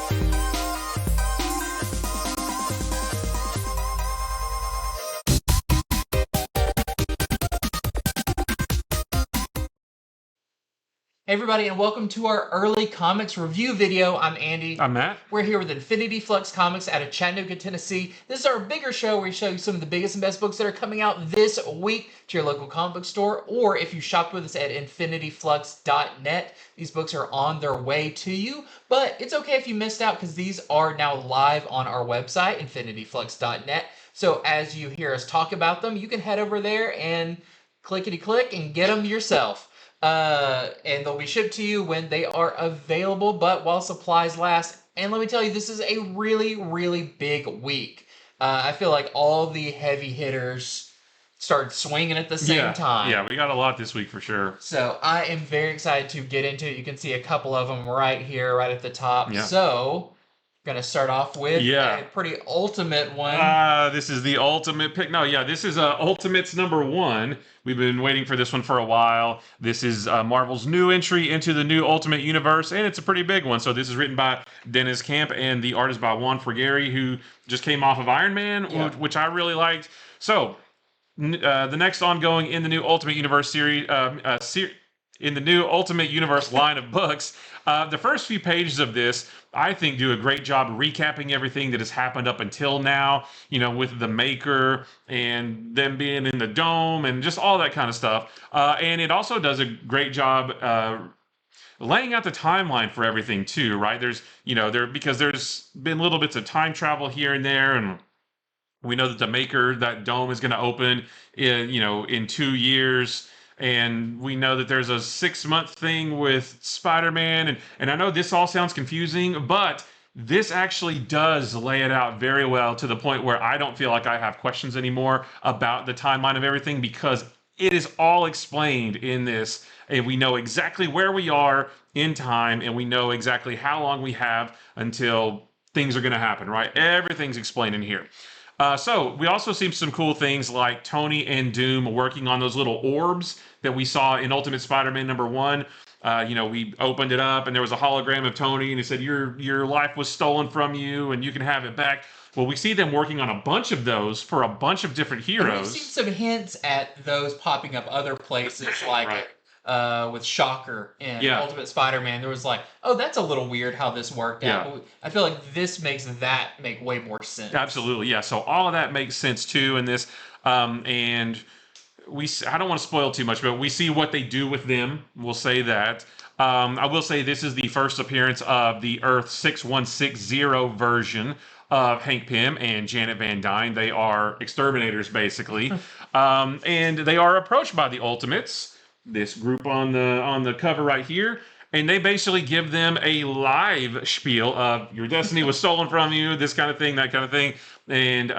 Hey everybody, and welcome to our early comics review video. I'm Andy. I'm Matt. We're here with Infinity Flux Comics out of Chattanooga, Tennessee. This is our bigger show where we show you some of the biggest and best books that are coming out this week to your local comic book store, or if you shopped with us at infinityflux.net, these books are on their way to you. But it's okay if you missed out because these are now live on our website, infinityflux.net. So as you hear us talk about them, you can head over there and clickety-click and get them yourself. And they'll be shipped to you when they are available, but while supplies last. And let me tell you, this is a really, really big week. I feel like all the heavy hitters started swinging at the same time. Yeah, we got a lot this week for sure. So I am very excited to get into it. You can see a couple of them right here, right at the top. Yeah. So, gonna start off with a pretty ultimate one. This is the ultimate pick. No, yeah, this is Ultimates #1. We've been waiting for this one for a while. This is Marvel's new entry into the new Ultimate Universe, and it's a pretty big one. So this is written by Dennis Camp, and the art is by Juan Frigeri, who just came off of Iron Man, which I really liked. So the next ongoing in the new Ultimate Universe series, in the new Ultimate Universe line of books. The first few pages of this, I think, do a great job recapping everything that has happened up until now, you know, with the Maker and them being in the dome and just all that kind of stuff. And it also does a great job laying out the timeline for everything too, right? There's, you know, because there's been little bits of time travel here and there, and we know that the Maker, that dome is going to open in 2 years. And we know that there's a 6-month thing with Spider-Man. And I know this all sounds confusing, but this actually does lay it out very well to the point where I don't feel like I have questions anymore about the timeline of everything, because it is all explained in this. And we know exactly where we are in time, and we know exactly how long we have until things are going to happen, right? Everything's explained in here. So we also see some cool things like Tony and Doom working on those little orbs that we saw in Ultimate Spider-Man #1. We opened it up and there was a hologram of Tony, and he said, your life was stolen from you and you can have it back. Well, we see them working on a bunch of those for a bunch of different heroes. And we've seen some hints at those popping up other places, like with Shocker in Ultimate Spider-Man. There was like, oh, that's a little weird how this worked out. But I feel like this makes that make way more sense. Absolutely, yeah. So all of that makes sense too in this. And I don't want to spoil too much, but we see what they do with them. We'll say that. I will say this is the first appearance of the Earth 6160 version of Hank Pym and Janet Van Dyne. They are exterminators, basically. And they are approached by the Ultimates, this group on the cover right here, and they basically give them a live spiel of your destiny was stolen from you, this kind of thing, that kind of thing, and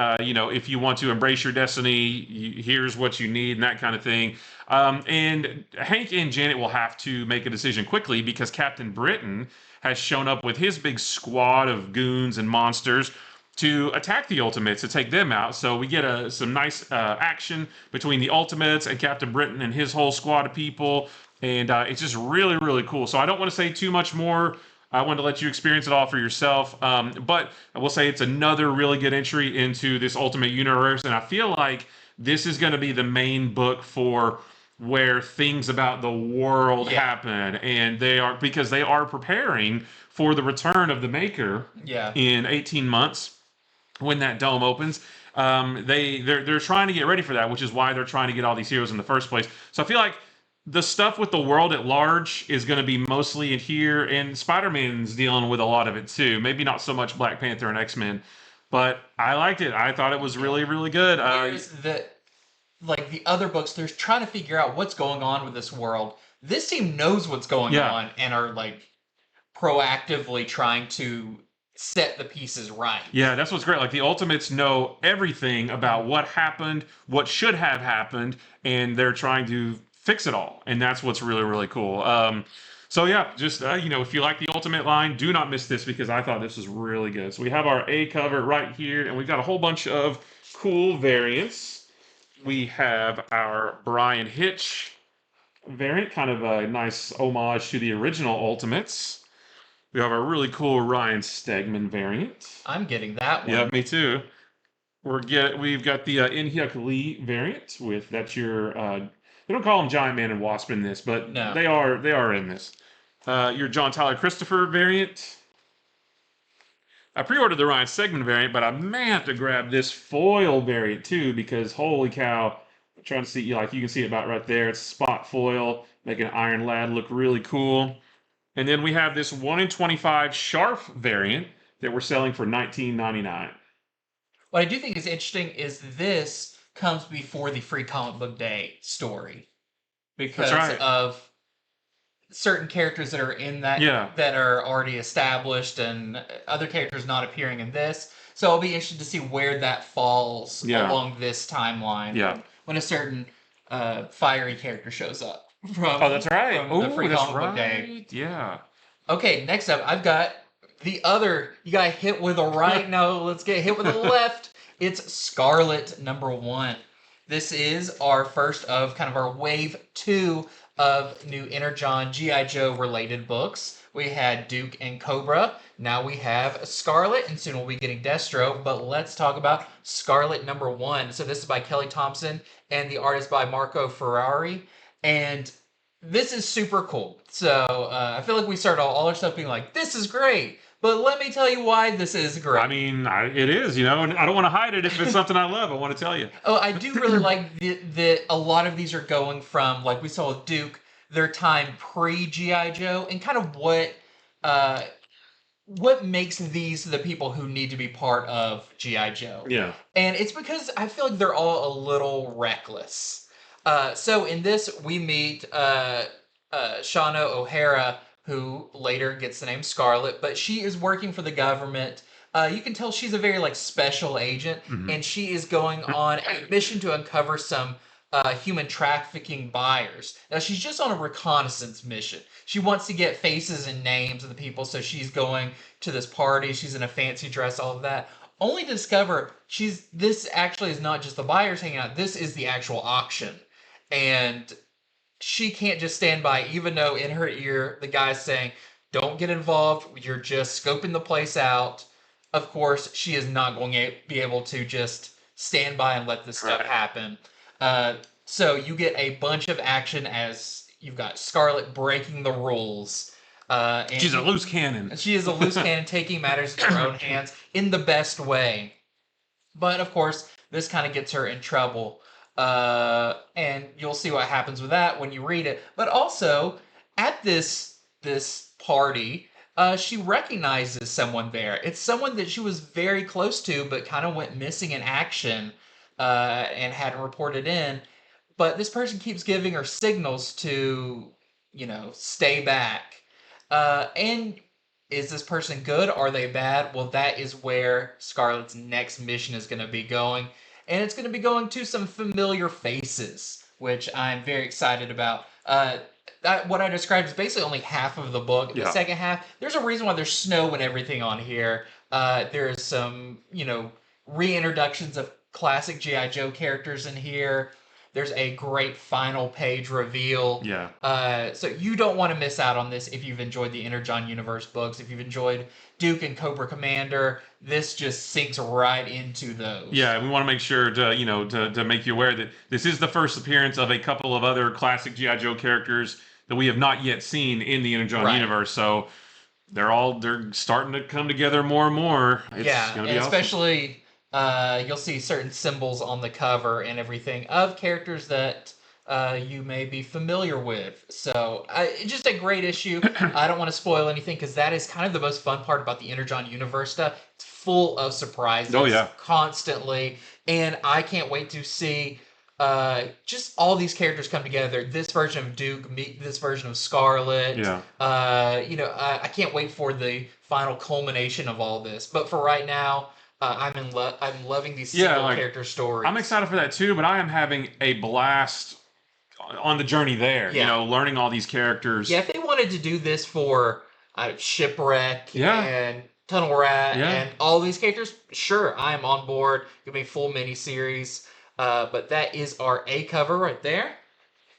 if you want to embrace your destiny, here's what you need, and that kind of thing. And Hank and Janet will have to make a decision quickly because Captain Britain has shown up with his big squad of goons and monsters to attack the Ultimates, to take them out. So we get some nice action between the Ultimates and Captain Britain and his whole squad of people. And it's just really, really cool. So I don't want to say too much more. I wanted to let you experience it all for yourself. But I will say it's another really good entry into this Ultimate Universe. And I feel like this is going to be the main book for where things about the world happen. And because they are preparing for the return of the Maker in 18 months. When that dome opens, they're trying to get ready for that, which is why they're trying to get all these heroes in the first place. So I feel like the stuff with the world at large is going to be mostly in here, and Spider-Man's dealing with a lot of it too. Maybe not so much Black Panther and X-Men, but I liked it. I thought it was really, really good. The other books, they're trying to figure out what's going on with this world. This team knows what's going on and are proactively trying to set the pieces right. Yeah, that's what's great. Like the Ultimates know everything about what happened, what should have happened, and they're trying to fix it all. And that's what's really, really cool. So yeah, just if you like the Ultimate line, do not miss this because I thought this was really good. So we have our A cover right here, and we've got a whole bunch of cool variants. We have our Brian Hitch variant, kind of a nice homage to the original Ultimates. We have our really cool Ryan Stegman variant. I'm getting that one. Yeah, me too. We've got the In-Hyuk Lee variant with that's your they don't call them Giant Man and Wasp in this, but No. they are in this. Your John Tyler Christopher variant. I pre-ordered the Ryan Stegman variant, but I may have to grab this foil variant too because holy cow! I'm trying to see you can see it about right there. It's spot foil, making Iron Lad look really cool. And then we have this 1 in 25 Sharp variant that we're selling for $19.99. What I do think is interesting is this comes before the Free Comic Book Day story because of certain characters that are in that that are already established and other characters not appearing in this. So I'll be interested to see where that falls along this timeline. Yeah. When a certain fiery character shows up from that's right. from the Free Comic Book Day. Yeah. Okay, next up I've got the other. You got hit with a right. No, let's get hit with a left. It's Scarlett #1. This is our first of kind of our wave 2 of new Energon G.I. Joe related books. We had Duke and Cobra. Now we have Scarlett, and soon we'll be getting Destro. But let's talk about Scarlett #1. So this is by Kelly Thompson, and the art is by Marco Ferrari. And this is super cool. So I feel like we started all our stuff being like, this is great. But let me tell you why this is great. I mean, it is, and I don't want to hide it if it's something I love. I want to tell you. Oh, I do really like that a lot of these are going from, like we saw with Duke, their time pre-G.I. Joe, and kind of what makes these the people who need to be part of G.I. Joe. Yeah. And it's because I feel like they're all a little reckless. So in this, we meet Shauna O'Hara, who later gets the name Scarlett, but she is working for the government. You can tell she's a very special agent, and she is going on a mission to uncover some human trafficking buyers. Now she's just on a reconnaissance mission. She wants to get faces and names of the people, so she's going to this party. She's in a fancy dress, all of that. Only to discover this actually is not just the buyers hanging out. This is the actual auction, and she can't just stand by, even though in her ear the guy's saying, "Don't get involved. You're just scoping the place out." Of course, she is not going to be able to just stand by and let this stuff happen. So you get a bunch of action as you've got Scarlett breaking the rules. And she's a loose cannon. She is a loose cannon, taking matters in her own hands in the best way. But of course, this kind of gets her in trouble. And you'll see what happens with that when you read it. But also, at this party, she recognizes someone there. It's someone that she was very close to, but kind of went missing in action and hadn't reported in. But this person keeps giving her signals to, stay back. And is this person good? Are they bad? Well, that is where Scarlett's next mission is going to be going. And it's going to be going to some familiar faces, which I'm very excited about. What I described is basically only half of the book. The second half, there's a reason why there's snow and everything on here. There's some, reintroductions of classic G.I. Joe characters in here. There's a great final page reveal. Yeah. So you don't want to miss out on this if you've enjoyed the Energon Universe books. If you've enjoyed Duke and Cobra Commander, this just sinks right into those. Yeah, we want to make sure to make you aware that this is the first appearance of a couple of other classic G.I. Joe characters that we have not yet seen in the Energon universe. So they're starting to come together more and more. It's gonna be awesome. Especially you'll see certain symbols on the cover and everything of characters that you may be familiar with. So just a great issue. I don't want to spoil anything because that is kind of the most fun part about the Energon Universe stuff. It's full of surprises constantly. And I can't wait to see just all these characters come together. This version of Duke meet this version of Scarlett. Yeah. I can't wait for the final culmination of all this. But for right now, I'm loving these single character stories. I'm excited for that too, but I am having a blast on the journey there. Learning all these characters. Yeah, if they wanted to do this for Shipwreck and Tunnel Rat and all these characters, sure, I am on board. Give me a full miniseries. But that is our A cover right there.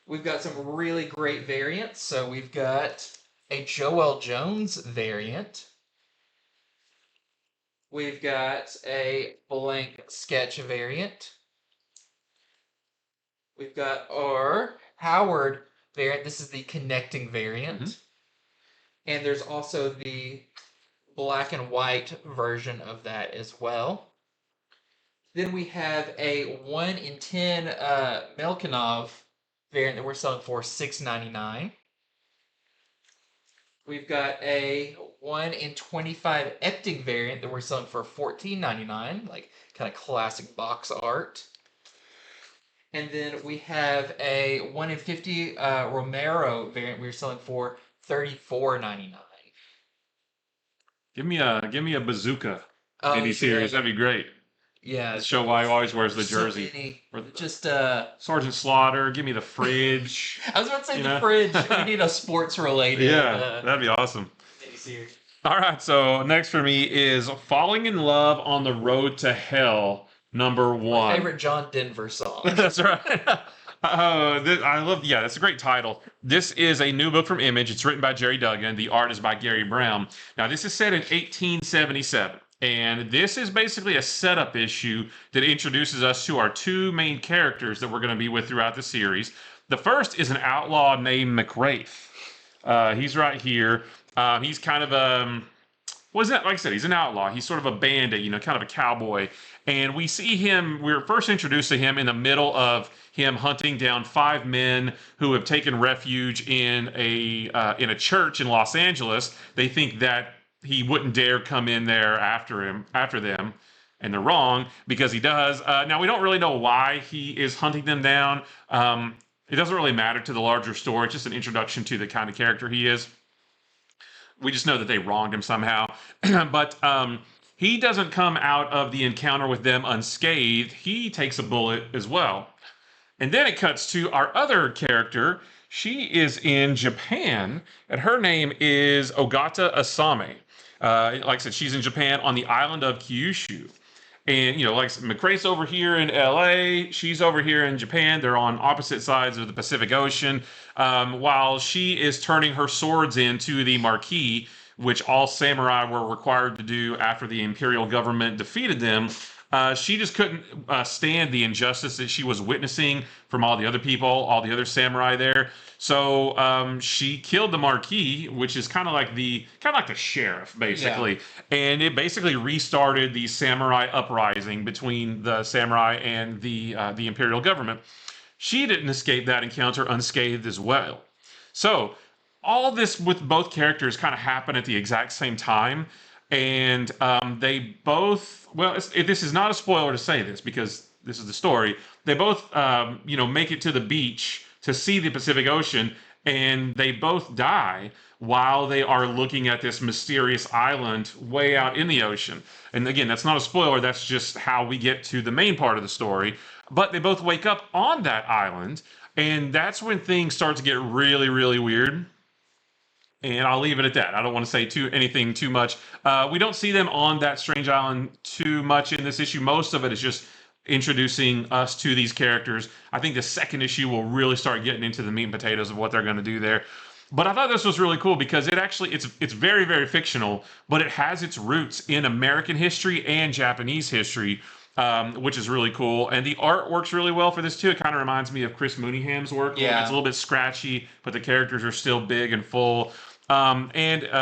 We've got some really great variants. So we've got a Joel Jones variant. We've got a blank sketch variant. We've got our Howard variant. This is the connecting variant. And there's also the black and white version of that as well. Then we have a 1 in 10 Melkinov variant that we're selling for $6.99. We've got a 1 in 25 Epting variant that we're selling for $14.99, like kind of classic box art. And then we have a 1 in 50 Romero variant we're selling for $34.99. Give me a bazooka miniseries. That'd be great. Yeah. To show why he always wears the so jersey. Just Sergeant Slaughter. Give me the fridge. I was about to say the fridge. We need a sports related. Yeah, that'd be awesome. Miniseries. All right, so next for me is Falling in Love on the Road to Hell, number 1. My favorite John Denver song. That's right. I love, yeah, that's a great title. This is a new book from Image. It's written by Jerry Duggan. The art is by Gary Brown. Now, this is set in 1877, and this is basically a setup issue that introduces us to our 2 main characters that we're going to be with throughout the series. The first is an outlaw named McRafe. He's right here. He's kind of a, what is that? Like I said, he's an outlaw. He's sort of a bandit, kind of a cowboy. And we see him, we're first introduced to him in the middle of him hunting down 5 men who have taken refuge in a church in Los Angeles. They think that he wouldn't dare come in there after them. And they're wrong, because he does. Now, we don't really know why he is hunting them down. It doesn't really matter to the larger story. It's just an introduction to the kind of character he is. We just know that they wronged him somehow. But he doesn't come out of the encounter with them unscathed. He takes a bullet as well. And then it cuts to our other character. She is in Japan, and her name is Ogata Asame. Like I said, she's in Japan on the island of Kyushu. And, like I said, McRae's over here in LA. She's over here in Japan. They're on opposite sides of the Pacific Ocean. While she is turning her swords into the marquee, which all samurai were required to do after the imperial government defeated them. She just couldn't stand the injustice that she was witnessing from all the other people, all the other samurai there. So she killed the Marquis, which is kind of like the sheriff, basically. Yeah. And it basically restarted the samurai uprising between the samurai and the imperial government. She didn't escape that encounter unscathed as well. So all this with both characters kind of happened at the exact same time. And they both, well, this is not a spoiler to say this because this is the story. They both, make it to the beach to see the Pacific Ocean, and they both die while they are looking at this mysterious island way out in the ocean. And again, that's not a spoiler. That's just how we get to the main part of the story. But they both wake up on that island, and that's when things start to get really, really weird. And I'll leave it at that. I don't want to say anything too much. We don't see them on that strange island too much in this issue. Most of it is just introducing us to these characters. I think the second issue will really start getting into the meat and potatoes of what they're going to do there. But I thought this was really cool because it's very, very fictional, but it has its roots in American history and Japanese history, which is really cool. And the art works really well for this too. It kind of reminds me of Chris Mooneyham's work. Yeah. It's a little bit scratchy, but the characters are still big and full. Yeah,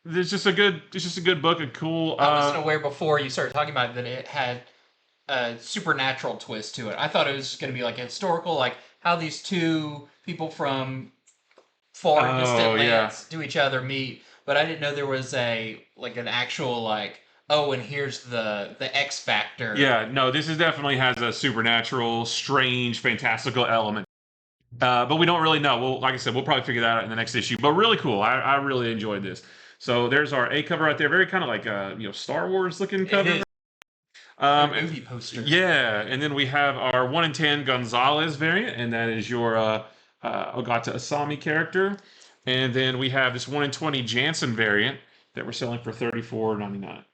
it's just a good book, a cool. I wasn't aware before you started talking about it that it had a supernatural twist to it. I thought it was going to be like a historical, like how these two people from far distant lands do each other meet. But I didn't know there was an actual and here's the X factor. Yeah, no, this definitely has a supernatural, strange, fantastical element. But we don't really know. Well, like I said, we'll probably figure that out in the next issue. But really cool. I really enjoyed this. So there's our A cover right there. Very kind of like Star Wars looking cover. Movie poster. Yeah, and then we have our 1 in 10 Gonzalez variant, and that is your Ogata Asami character. And then we have this 1 in 20 Jansen variant that we're selling for $34.99.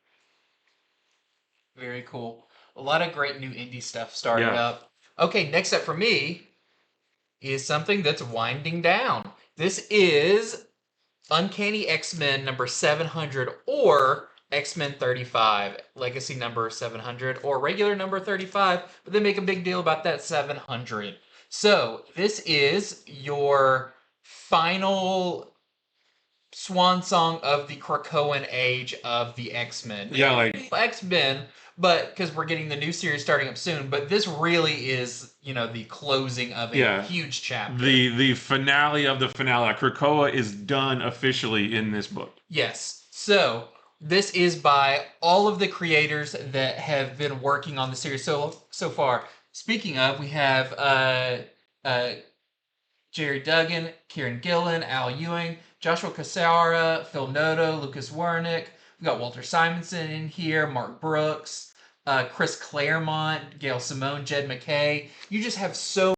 Very cool. A lot of great new indie stuff starting up. Okay, next up for me is something that's winding down. This is Uncanny X-Men number 700 or X-Men 35, legacy number 700 or regular number 35, but they make a big deal about that 700. So this is your final swan song of the Krakoan age of the X-Men. Yeah, like X-Men, but because we're getting the new series starting up soon, but this really is, the closing of a huge chapter. The finale of the finale. Krakoa is done officially in this book. Yes. So this is by all of the creators that have been working on the series so far. Speaking of, we have Jerry Duggan, Kieran Gillen, Al Ewing, Joshua Cassara, Phil Noto, Lucas Wernick. We've got Walter Simonson in here, Mark Brooks, Chris Claremont, Gail Simone, Jed McKay. You just have so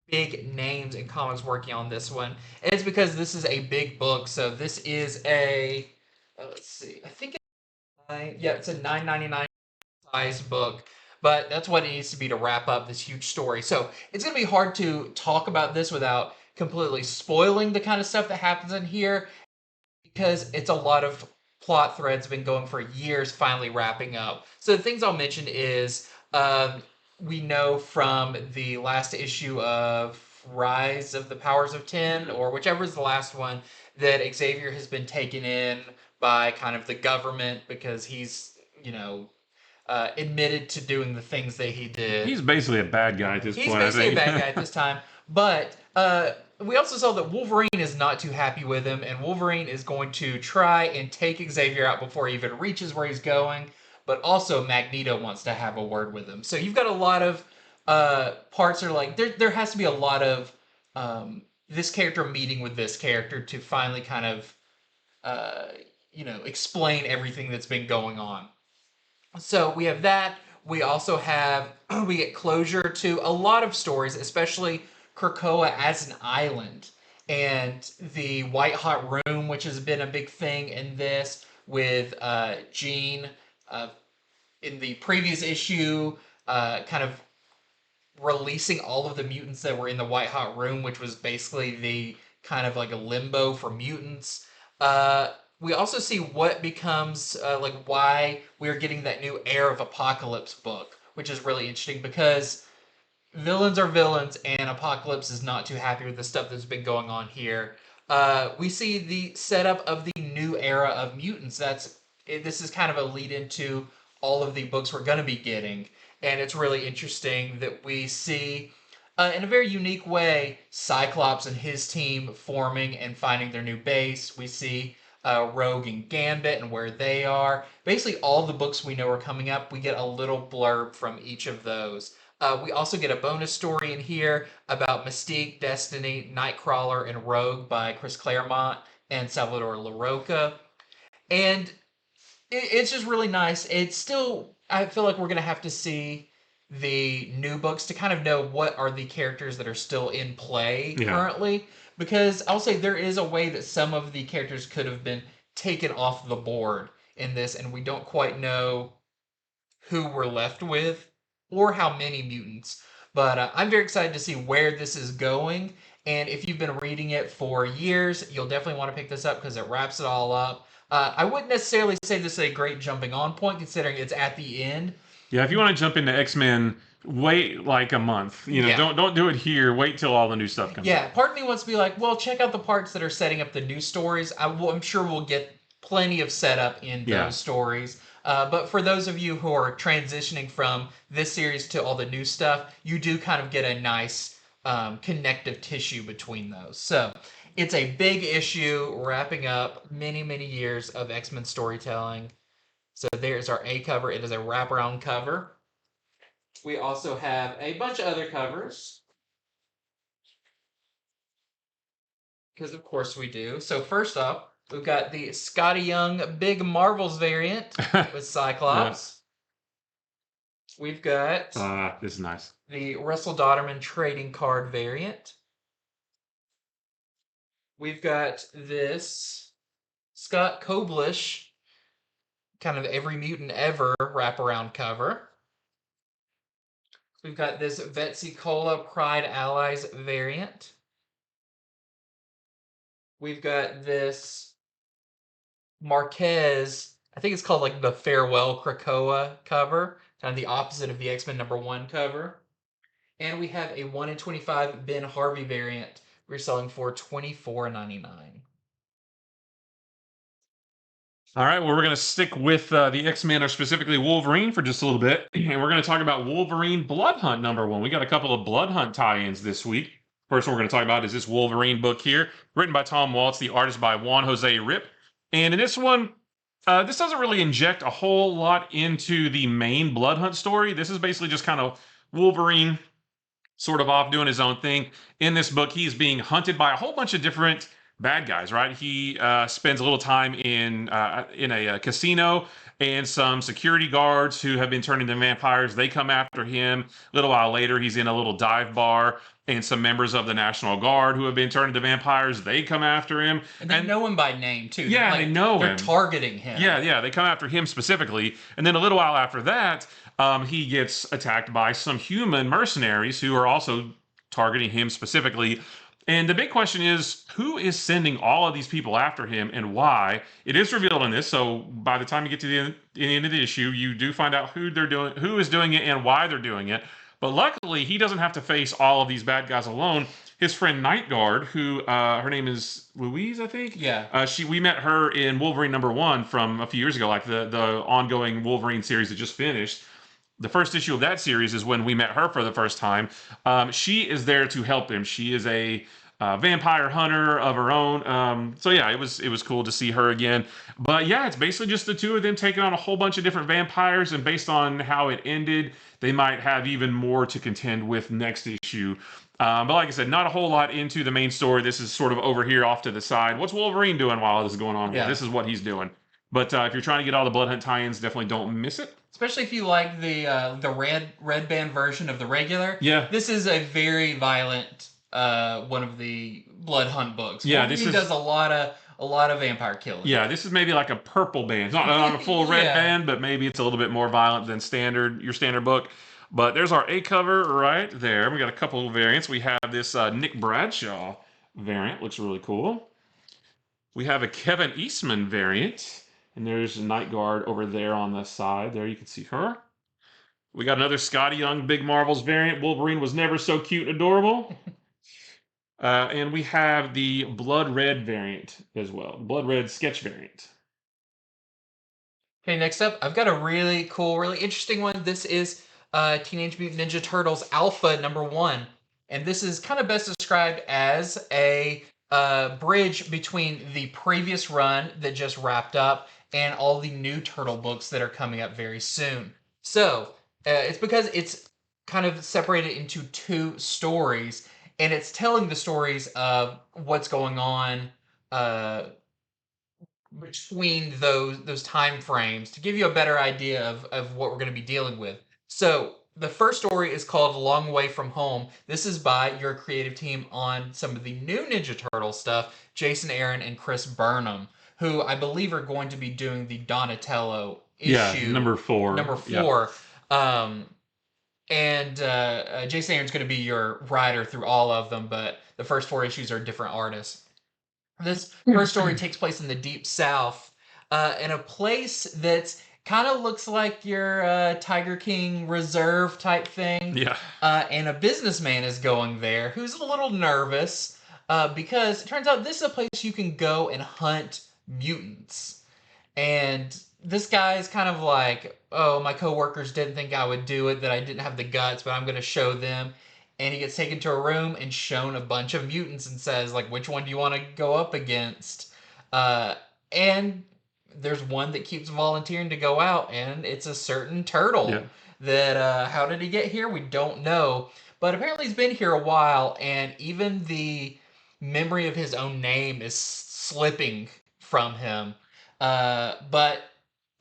big names in comics working on this one. And it's because this is a big book. So this is a, let's see, I think it's a $9.99 size book. But that's what it needs to be to wrap up this huge story. So it's going to be hard to talk about this without completely spoiling the kind of stuff that happens in here, because it's a lot of plot threads been going for years, finally wrapping up. So the things I'll mention is we know from the last issue of Rise of the Powers of 10, or whichever is the last one, that Xavier has been taken in by kind of the government because he's, admitted to doing the things that he did. He's basically a bad guy at this point. He's basically a bad guy at this time. But we also saw that Wolverine is not too happy with him, and Wolverine is going to try and take Xavier out before he even reaches where he's going. But also Magneto wants to have a word with him. So you've got a lot of parts that are like, there has to be a lot of this character meeting with this character to finally kind of explain everything that's been going on. So we have that. We also have, we get closure to a lot of stories, especially Krakoa as an island. And the White Hot Room, which has been a big thing in this, with Jean in the previous issue, kind of releasing all of the mutants that were in the White Hot Room, which was basically the kind of like a limbo for mutants. We also see what becomes, why we're getting that new Heir of Apocalypse book, which is really interesting because villains are villains, and Apocalypse is not too happy with the stuff that's been going on here. We see the setup of the new era of mutants. This is kind of a lead into all of the books we're going to be getting, and it's really interesting that we see, in a very unique way, Cyclops and his team forming and finding their new base. We see Rogue and Gambit and where they are. Basically, all the books we know are coming up, we get a little blurb from each of those. We also get a bonus story in here about Mystique, Destiny, Nightcrawler, and Rogue by Chris Claremont and Salvador LaRocca. And it's just really nice. It's still, I feel like we're going to have to see the new books to kind of know what are the characters that are still in play currently. Because I'll say there is a way that some of the characters could have been taken off the board in this, and we don't quite know who we're left with or how many mutants. But I'm very excited to see where this is going. And if you've been reading it for years, you'll definitely want to pick this up because it wraps it all up. I wouldn't necessarily say this is a great jumping on point considering it's at the end. Yeah, if you want to jump into X-Men, wait like a month. Don't do it here. Wait till all the new stuff comes out. Yeah, part of me wants to be like, well, check out the parts that are setting up the new stories. I'm sure we'll get plenty of setup in those stories. But for those of you who are transitioning from this series to all the new stuff, you do kind of get a nice connective tissue between those. So it's a big issue wrapping up many, many years of X-Men storytelling. So there's our A cover. It is a wraparound cover. We also have a bunch of other covers, because of course we do. So first up, we've got the Scotty Young Big Marvels variant with Cyclops. We've got this is nice. The Russell Dodderman trading card variant. We've got this Scott Koblish kind of Every Mutant Ever wraparound cover. We've got this Betsy Cola Pride Allies variant. we've got this Marquez. I think it's called like the Farewell Krakoa cover, kind of the opposite of the X-Men #1 cover. And we have a 1 in 25 Ben Harvey variant. We're selling for $24.99. All right, well, we're going to stick with the X-Men, or specifically Wolverine, for just a little bit. And we're going to talk about Wolverine Blood Hunt #1. We got a couple of Blood Hunt tie-ins this week. First one we're going to talk about is this Wolverine book here, written by Tom Waltz, the artist by Juan Jose Rip. And in this one, this doesn't really inject a whole lot into the main Blood Hunt story. This is basically just kind of Wolverine sort of off doing his own thing. In this book, he's being hunted by a whole bunch of different bad guys, right? He spends a little time in a casino, and some security guards who have been turned into vampires, they come after him. A little while later, he's in a little dive bar, and some members of the National Guard who have been turned into vampires, they come after him. And they know him by name, too. Yeah, they know him. They're targeting him. Yeah, they come after him specifically. And then a little while after that, he gets attacked by some human mercenaries who are also targeting him specifically. And the big question is, who is sending all of these people after him, and why? It is revealed in this, so by the time you get to the end of the issue, you do find out who is doing it, and why they're doing it. But luckily, he doesn't have to face all of these bad guys alone. His friend Nightguard, who her name is Louise, I think. Yeah. We met her in Wolverine #1 from a few years ago, like the ongoing Wolverine series that just finished. The first issue of that series is when we met her for the first time. She is there to help him. She is a vampire hunter of her own. So yeah, it was cool to see her again. But yeah, it's basically just the two of them taking on a whole bunch of different vampires, and based on how it ended, they might have even more to contend with next issue. But like I said, not a whole lot into the main story. This is sort of over here off to the side. What's Wolverine doing while this is going on? Yeah. This is what he's doing. But if you're trying to get all the Blood Hunt tie-ins, definitely don't miss it. Especially if you like the red band version of the regular. Yeah. This is a very violent one of the Blood Hunt books. Yeah, Wolverine does a lot of vampire killing. Yeah, this is maybe like a purple band. It's not a full red Yeah. band, but maybe it's a little bit more violent than your standard book. But there's our A cover right there. We got a couple of variants. We have this Nick Bradshaw variant. Looks really cool. We have a Kevin Eastman variant. And there's a Night Guard over there on the side. There you can see her. We got another Scotty Young Big Marvels variant. Wolverine was never so cute and adorable. And we have the Blood Red variant as well. Blood Red sketch variant. Okay, next up, I've got a really cool, really interesting one. This is Teenage Mutant Ninja Turtles Alpha #1. And this is kind of best described as a bridge between the previous run that just wrapped up and all the new Turtle books that are coming up very soon. So, it's because it's kind of separated into two stories, and it's telling the stories of what's going on between those time frames to give you a better idea of what we're going to be dealing with. So, the first story is called Long Way From Home. This is by your creative team on some of the new Ninja Turtle stuff, Jason Aaron and Chris Burnham, who I believe are going to be doing the Donatello issue. Yeah, number 4. Number 4. Yeah. And Jason Aaron's going to be your writer through all of them, but the first 4 issues are different artists. This first story takes place in the Deep South, in a place that's kind of looks like your Tiger King Reserve type thing. Yeah. And a businessman is going there who's a little nervous because it turns out this is a place you can go and hunt mutants. And this guy's kind of like, oh, my coworkers didn't think I would do it, that I didn't have the guts, but I'm going to show them. And he gets taken to a room and shown a bunch of mutants and says, like, which one do you want to go up against? And there's one that keeps volunteering to go out, and it's a certain turtle. Yeah. That, how did he get here? We don't know. But apparently he's been here a while, and even the memory of his own name is slipping from him. But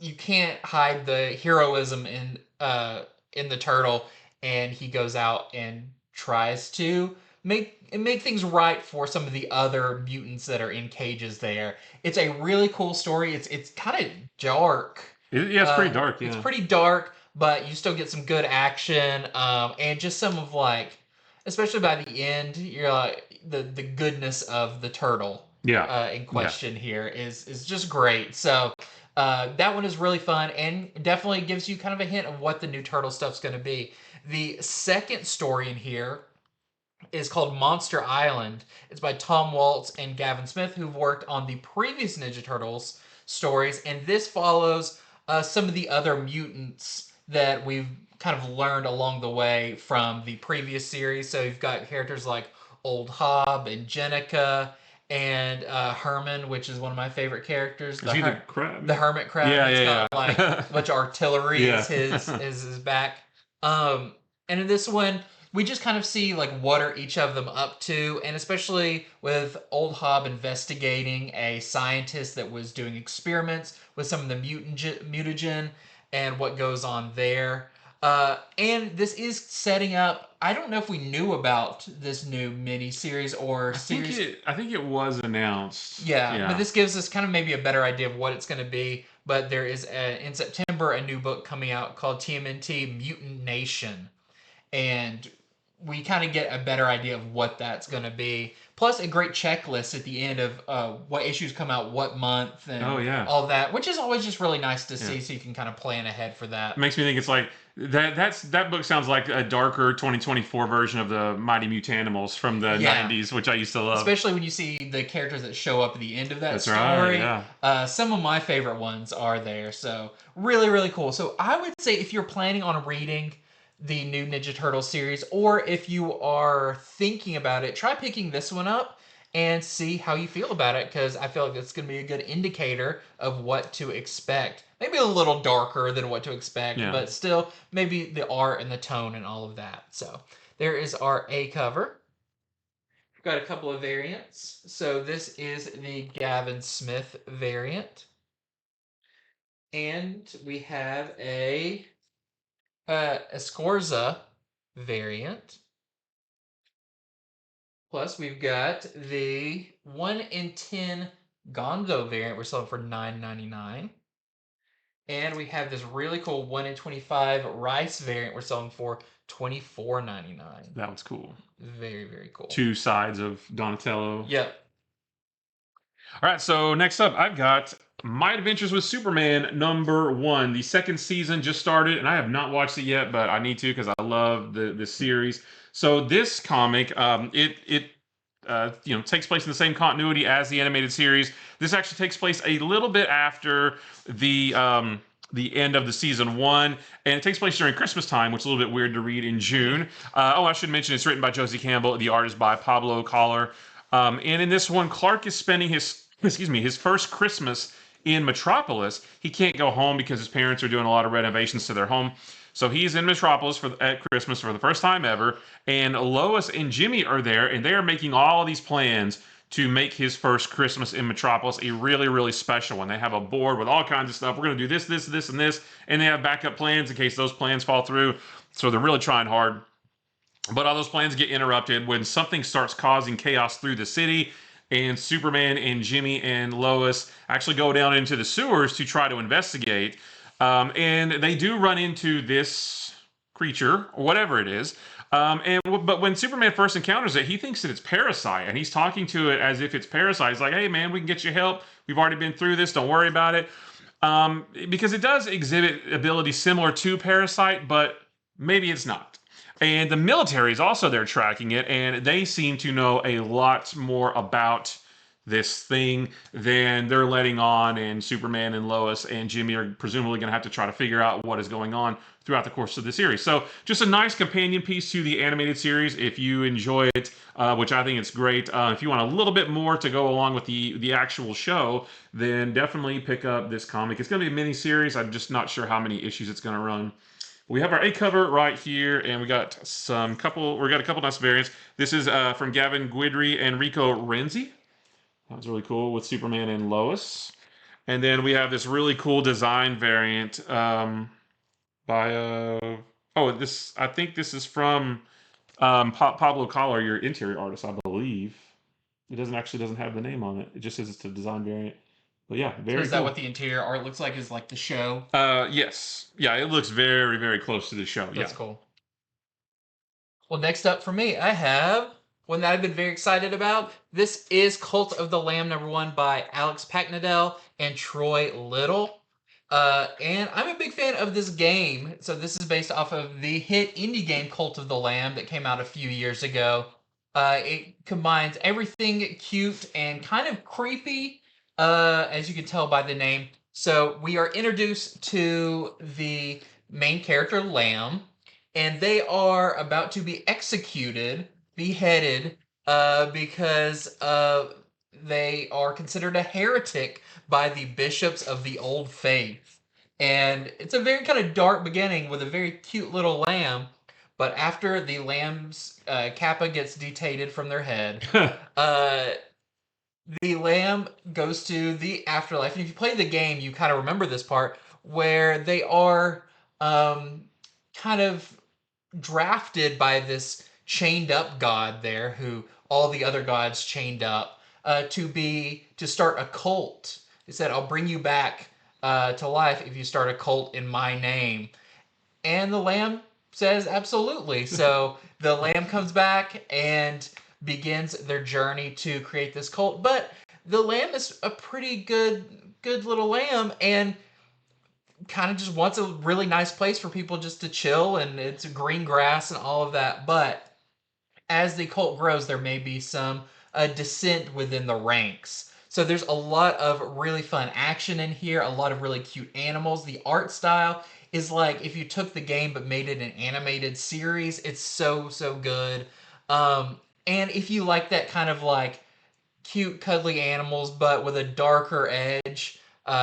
you can't hide the heroism in the turtle, and he goes out and tries to make things right for some of the other mutants that are in cages there. It's a really cool story. It's kind of dark. Yeah, it's pretty dark. Yeah. It's pretty dark, but you still get some good action, and just some of, like, especially by the end, you're like the goodness of the turtle in question here is just great. So that one is really fun and definitely gives you kind of a hint of what the new Turtle stuff's going to be. The second story in here is called Monster Island. It's by Tom Waltz and Gavin Smith, who've worked on the previous Ninja Turtles stories, and this follows some of the other mutants that we've kind of learned along the way from the previous series. So you've got characters like Old Hob and Jenica and Herman, which is one of my favorite characters. Is he the crab? The hermit crab. Yeah, it's yeah, got like a bunch of artillery is his back. And in this one, we just kind of see like what are each of them up to, and especially with Old Hob investigating a scientist that was doing experiments with some of the mutagen and what goes on there. And this is setting up. I don't know if we knew about this new mini series or series. I think it was announced. Yeah, but this gives us kind of maybe a better idea of what it's going to be. But there is in September a new book coming out called TMNT Mutant Nation, and we kind of get a better idea of what that's going to be. Plus, a great checklist at the end of what issues come out what month and all that, which is always just really nice to see, so you can kind of plan ahead for that. It makes me think it's like that book sounds like a darker 2024 version of the Mighty Mutanimals from the 90s, which I used to love. Especially when you see the characters that show up at the end of that story. Right, yeah. Some of my favorite ones are there, so really, really cool. So I would say if you're planning on reading the new Ninja Turtle series, or if you are thinking about it, try picking this one up and see how you feel about it, because I feel like it's going to be a good indicator of what to expect. Maybe a little darker than what to expect, but still maybe the art and the tone and all of that. So there is our A cover. We've got a couple of variants. So this is the Gavin Smith variant. And we have a Escorza variant. Plus, we've got the 1 in 10 Gonzo variant. We're selling for $9.99. And we have this really cool 1 in 25 Rice variant. We're selling for $24.99. That one's cool. Very, very cool. Two sides of Donatello. Yep. All right, so next up, I've got My Adventures with Superman #1. The second season just started, and I have not watched it yet, but I need to because I love the series. So this comic, it takes place in the same continuity as the animated series. This actually takes place a little bit after the end of the season 1, and it takes place during Christmas time, which is a little bit weird to read in June. I should mention it's written by Josie Campbell. The art is by Pablo Collar. And in this one, Clark is spending his first Christmas in Metropolis. He can't go home because his parents are doing a lot of renovations to their home. So he's in Metropolis at Christmas for the first time ever, and Lois and Jimmy are there, and they are making all of these plans to make his first Christmas in Metropolis a really, really special one. They have a board with all kinds of stuff. We're going to do this, this, this, and this, and they have backup plans in case those plans fall through. So they're really trying hard. But all those plans get interrupted when something starts causing chaos through the city, and Superman and Jimmy and Lois actually go down into the sewers to try to investigate. And they do run into this creature, or whatever it is. But when Superman first encounters it, he thinks that it's Parasite, and he's talking to it as if it's Parasite. He's like, hey, man, we can get you help. We've already been through this. Don't worry about it. Because it does exhibit abilities similar to Parasite, but maybe it's not. And the military is also there tracking it, and they seem to know a lot more about this thing than they're letting on, and Superman and Lois and Jimmy are presumably going to have to try to figure out what is going on throughout the course of the series. So just a nice companion piece to the animated series if you enjoy it, which I think it's great. If you want a little bit more to go along with the actual show, then definitely pick up this comic. It's going to be a mini series. I'm just not sure how many issues it's going to run. We have our A cover right here, and we got a couple nice variants. This is from Gavin Guidry and Rico Renzi. That was really cool with Superman and Lois. And then we have this really cool design variant by I think this is from Pablo Collar, your interior artist, I believe. It doesn't have the name on it. It just says it's a design variant. But yeah, very cool. So is that what the interior art looks like? Is like the show? Yes. Yeah, it looks very, very close to the show. That's cool. Well, next up for me, I have one that I've been very excited about. This is Cult of the Lamb #1 by Alex Packnadell and Troy Little. And I'm a big fan of this game. So this is based off of the hit indie game Cult of the Lamb that came out a few years ago. It combines everything cute and kind of creepy, as you can tell by the name. So we are introduced to the main character, Lamb, and they are about to be executed, beheaded, because they are considered a heretic by the bishops of the Old Faith. And it's a very kind of dark beginning with a very cute little lamb. But after the lamb's kappa gets detated from their head, the lamb goes to the afterlife. And if you play the game, you kind of remember this part where they are kind of drafted by this chained up god there, who all the other gods chained up, to start a cult. He said, "I'll bring you back to life if you start a cult in my name." And the lamb says, "Absolutely." So the lamb comes back and begins their journey to create this cult. But the lamb is a pretty good little lamb, and kind of just wants a really nice place for people just to chill, and it's green grass and all of that. But as the cult grows, there may be some dissent within the ranks. So there's a lot of really fun action in here, a lot of really cute animals. The art style is like if you took the game but made it an animated series. It's so good. And if you like that kind of like cute, cuddly animals, but with a darker edge,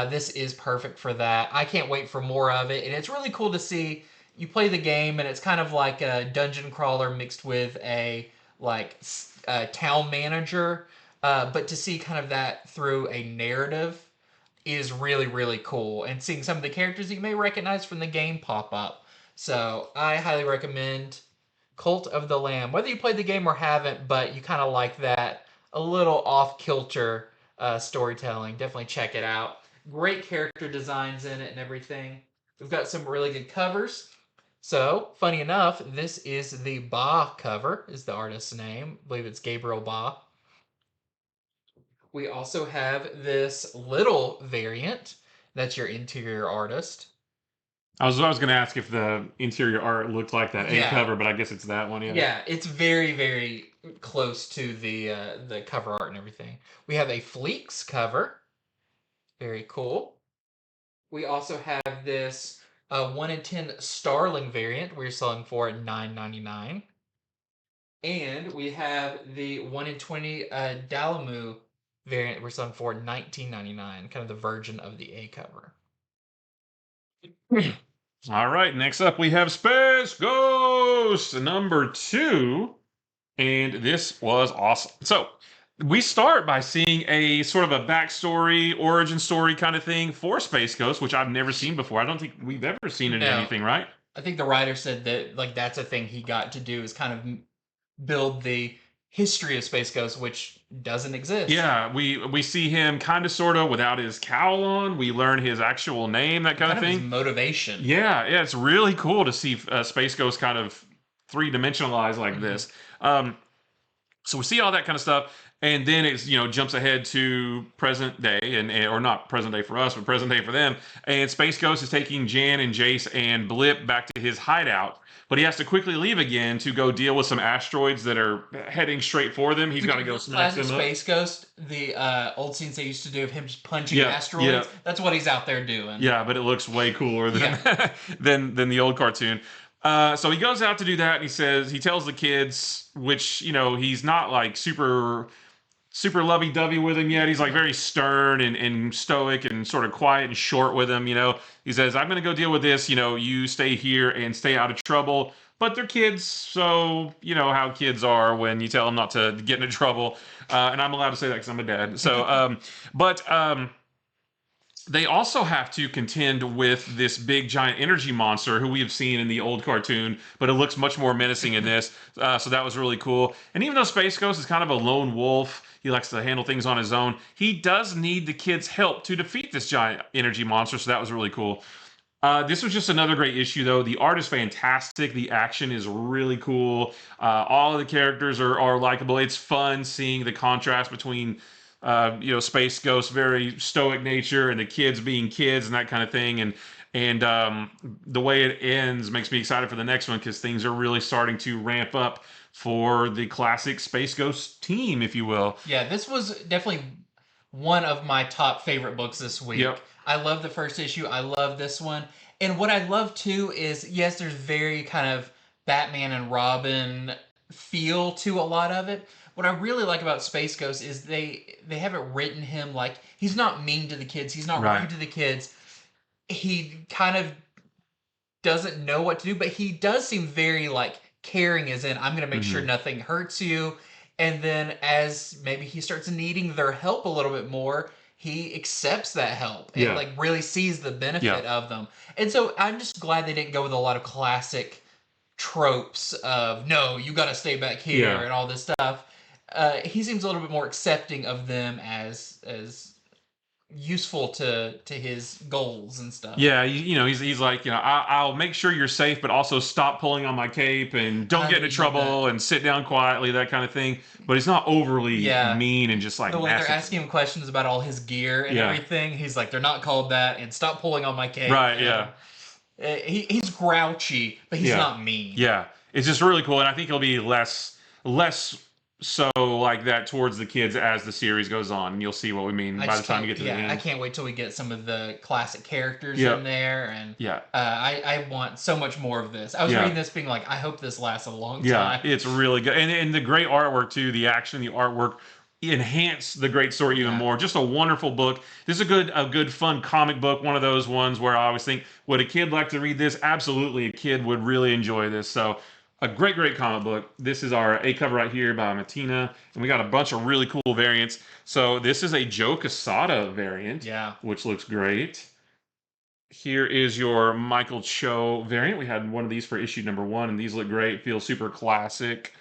this is perfect for that. I can't wait for more of it, and it's really cool to see. You play the game, and it's kind of like a dungeon crawler mixed with a town manager, but to see kind of that through a narrative is really cool. And seeing some of the characters that you may recognize from the game pop up. So I highly recommend Cult of the Lamb, whether you played the game or haven't, but you kind of like that a little off-kilter storytelling. Definitely check it out. Great character designs in it and everything. We've got some really good covers. So, funny enough, this is the Ba cover, is the artist's name. I believe it's Gabriel Ba. We also have this little variant. That's your interior artist. I was going to ask if the interior art looked like that A cover, but I guess it's that one. Yeah, it's very close to the cover art and everything. We have a Fleeks cover. Very cool. We also have this 1 in 10 Starling variant we're selling for $9.99. And we have the 1 in 20 Dalamu variant we're selling for $19.99, kind of the version of the A cover. All right, next up we have Space Ghost #2, and this was awesome. So we start by seeing a sort of a backstory, origin story kind of thing for Space Ghost, which I've never seen before. I don't think we've ever seen it in anything, right? I think the writer said that that's a thing he got to do, is kind of build the history of Space Ghost, which doesn't exist. Yeah, we see him kind of sort of without his cowl on. We learn his actual name, that kind of thing. His motivation. Yeah, it's really cool to see Space Ghost kind of three-dimensionalized like this. So we see all that kind of stuff, and then it's jumps ahead to present day, and or not present day for us, but present day for them. And Space Ghost is taking Jan and Jace and Blip back to his hideout, but he has to quickly leave again to go deal with some asteroids that are heading straight for them. He's got to go smash them up. Space Ghost, the old scenes they used to do of him just punching asteroids. That's what he's out there doing. Yeah, but it looks way cooler than than the old cartoon. So he goes out to do that, and he tells the kids, which he's not like super lovey-dovey with him yet. He's like very stern and stoic and sort of quiet and short with him. He says, "I'm going to go deal with this. You stay here and stay out of trouble." But they're kids, so you know how kids are when you tell them not to get into trouble. And I'm allowed to say that because I'm a dad. So, they also have to contend with this big giant energy monster who we have seen in the old cartoon, but it looks much more menacing in this. So that was really cool. And even though Space Ghost is kind of a lone wolf, he likes to handle things on his own, he does need the kids' help to defeat this giant energy monster. So that was really cool. This was just another great issue, though. The art is fantastic. The action is really cool. All of the characters are likable. It's fun seeing the contrast between, Space Ghost's very stoic nature and the kids being kids and that kind of thing. And the way it ends makes me excited for the next one because things are really starting to ramp up for the classic Space Ghost team, if you will. Yeah, this was definitely one of my top favorite books this week. Yep. I love the first issue. I love this one. And what I love too is, yes, there's very kind of Batman and Robin feel to a lot of it. What I really like about Space Ghost is they haven't written him like he's not mean to the kids. He's not Right. rude to the kids. He kind of doesn't know what to do, but he does seem very like caring, as in I'm going to make sure nothing hurts you. And then as maybe he starts needing their help a little bit more, he accepts that help and like really sees the benefit of them. And so I'm just glad they didn't go with a lot of classic tropes of no, you got to stay back here and all this stuff. He seems a little bit more accepting of them as useful to his goals and stuff. Yeah, he's like, I'll make sure you're safe, but also stop pulling on my cape and don't get into trouble and sit down quietly, that kind of thing. But he's not overly mean and just like the way they're asking him questions about all his gear and everything. He's like, they're not called that, and stop pulling on my cape. Right. Yeah. He's grouchy, but he's not mean. Yeah, it's just really cool, and I think he'll be less so like that towards the kids as the series goes on, and you'll see what we mean by the time you get to the end. I can't wait till we get some of the classic characters in there, and I want so much more of this. I was reading this being like, I hope this lasts a long time. Yeah, it's really good, and the great artwork too. The action, the artwork enhance the great story even more. Just a wonderful book. This is a good fun comic book. One of those ones where I always think, would a kid like to read this? Absolutely, a kid would really enjoy this. So a great comic book. This is our A cover right here by Mattina, and we got a bunch of really cool variants. So this is a Joe Quesada variant, which looks great. Here is your Michael Cho variant. We had one of these for issue number 1, and these look great. Feel super classic.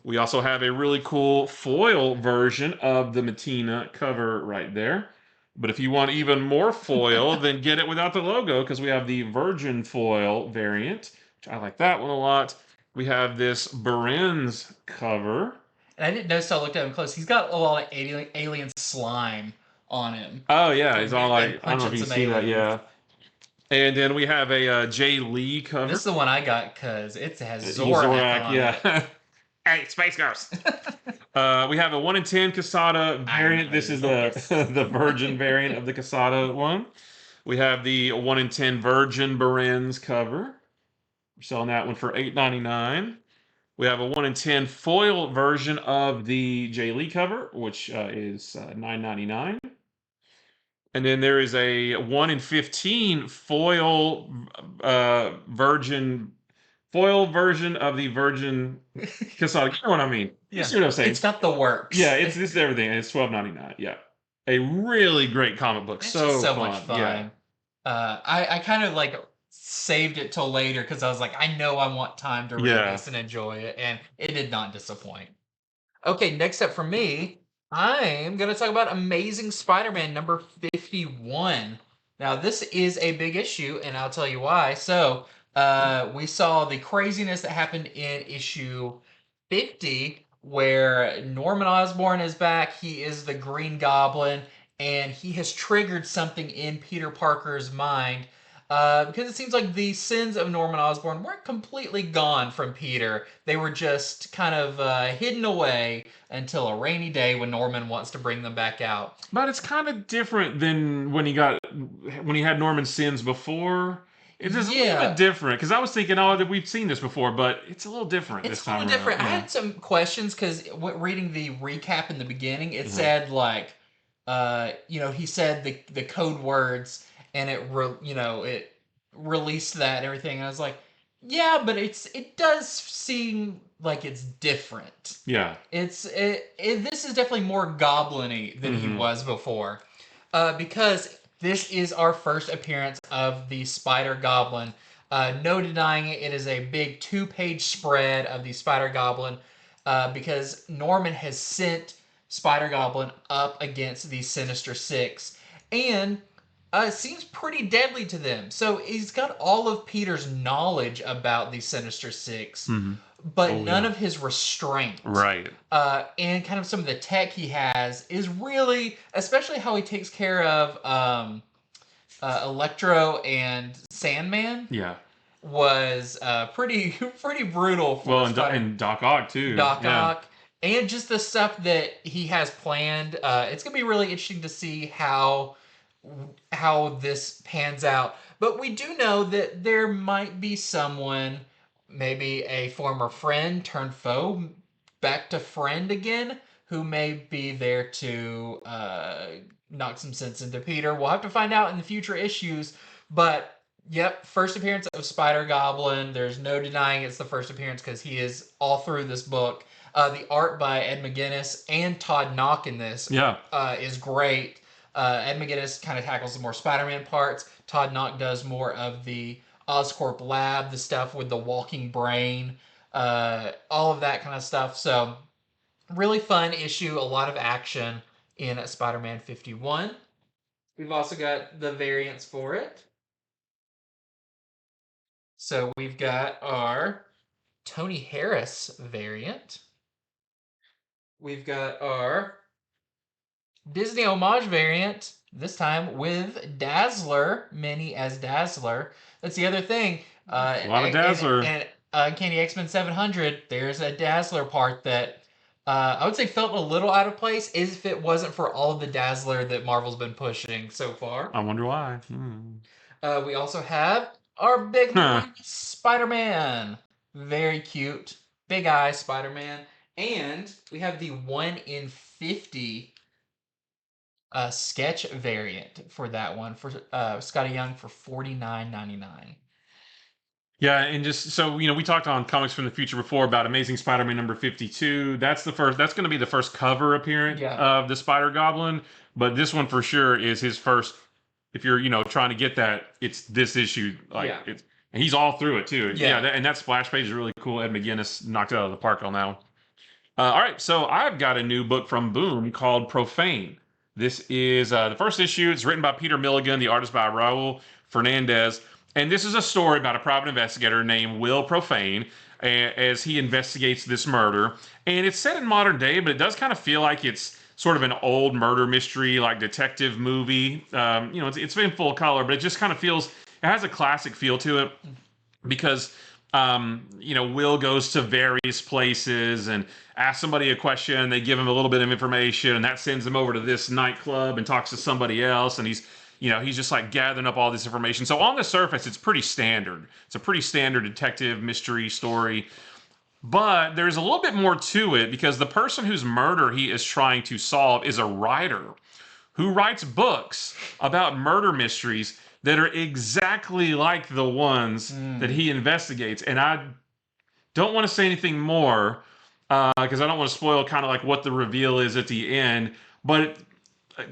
We also have a really cool foil version of the Mattina cover right there. But if you want even more foil, then get it without the logo, because we have the Virgin foil variant, which I like that one a lot. We have this Beren's cover. And I didn't notice till I looked at him close. He's got a lot of alien slime on him. Oh, yeah. He's all like, I don't know if you see that, yeah. And then we have a Jay Lee cover. This is the one I got because it has Zorak on it. Hey, Space Ghost. We have a 1 in 10 Quesada variant. This is the Virgin variant of the Quesada one. We have the 1 in 10 Virgin Beren's cover. We're selling that one for $8.99. We have a 1 in 10 foil version of the Jay Lee cover, which is $9.99. And then there is a 1 in 15 foil version of the Virgin Quesada. You know what I mean? Yeah. You see what I'm saying? It's got the works. Yeah, this is everything, and it's $12.99. Yeah, a really great comic book. It's so much fun. Yeah. I kind of like saved it till later because I was like, I know I want time to read this and enjoy it, and it did not disappoint. Okay, next up for me, I'm going to talk about Amazing Spider-Man number 51. Now, this is a big issue, and I'll tell you why. So, we saw the craziness that happened in issue 50, where Norman Osborn is back. He is the Green Goblin, and he has triggered something in Peter Parker's mind. Because it seems like the sins of Norman Osborn weren't completely gone from Peter. They were just kind of hidden away until a rainy day when Norman wants to bring them back out. But it's kind of different than when he had Norman's sins before. It's just a little bit different, because I was thinking, that we've seen this before, but it's a little different this time around. It's a little different. I had some questions, because reading the recap in the beginning, it said, like, he said the code words, and it released that and everything, and I was like, yeah, but it does seem like it's different. Yeah. This is definitely more goblin-y than he was before, because this is our first appearance of the Spider Goblin. No denying it, it is a big 2-page spread of the Spider Goblin, because Norman has sent Spider Goblin up against the Sinister Six, and seems pretty deadly to them. So he's got all of Peter's knowledge about the Sinister Six, but Oh, none yeah. of his restraint. Right. And kind of some of the tech he has is really, especially how he takes care of Electro and Sandman, Yeah. was pretty pretty brutal for Well, Spider and Doc Ock too. Doc Yeah. Ock, and just the stuff that he has planned. It's gonna be really interesting to see how this pans out. But we do know that there might be someone, maybe a former friend turned foe, back to friend again, who may be there to knock some sense into Peter. We'll have to find out in the future issues. But yep, first appearance of Spider Goblin. There's no denying it's the first appearance because he is all through this book. The art by Ed McGuinness and Todd Knock in this Yeah. is great. Ed McGuinness kind of tackles the more Spider-Man parts. Todd Knock does more of the Oscorp lab, the stuff with the walking brain, all of that kind of stuff. So really fun issue, a lot of action in Spider-Man 51. We've also got the variants for it. So we've got our Tony Harris variant. We've got our Disney homage variant, this time with Dazzler, Minnie as Dazzler. That's the other thing. A lot of Dazzler. And Uncanny X-Men 700, there's a Dazzler part that I would say felt a little out of place if it wasn't for all of the Dazzler that Marvel's been pushing so far. I wonder why. We also have our big Huh. Spider-Man. Very cute. Big eye Spider-Man. And we have the 1 in 50 sketch variant for that one for Scotty Young for $49.99. Yeah, and just so we talked on Comics from the Future before about Amazing Spider-Man number 52. That's the first. That's going to be the first cover appearance of the Spider Goblin. But this one for sure is his first. If you're trying to get that, it's this issue. And he's all through it too. And that splash page is really cool. Ed McGuinness knocked it out of the park on that one. All right, so I've got a new book from Boom called Profane. This is the first issue. It's written by Peter Milligan, the artist by Raul Fernandez. And this is a story about a private investigator named Will Profane as he investigates this murder. And it's set in modern day, but it does kind of feel like it's sort of an old murder mystery, like detective movie. It's been full color, but it just kind of feels, it has a classic feel to it because Will goes to various places and asks somebody a question. They give him a little bit of information, and that sends him over to this nightclub and talks to somebody else. And he's just like gathering up all this information. So on the surface, it's pretty standard. It's a pretty standard detective mystery story. But there's a little bit more to it because the person whose murder he is trying to solve is a writer who writes books about murder mysteries that are exactly like the ones that he investigates. And I don't want to say anything more because I don't want to spoil kind of like what the reveal is at the end. But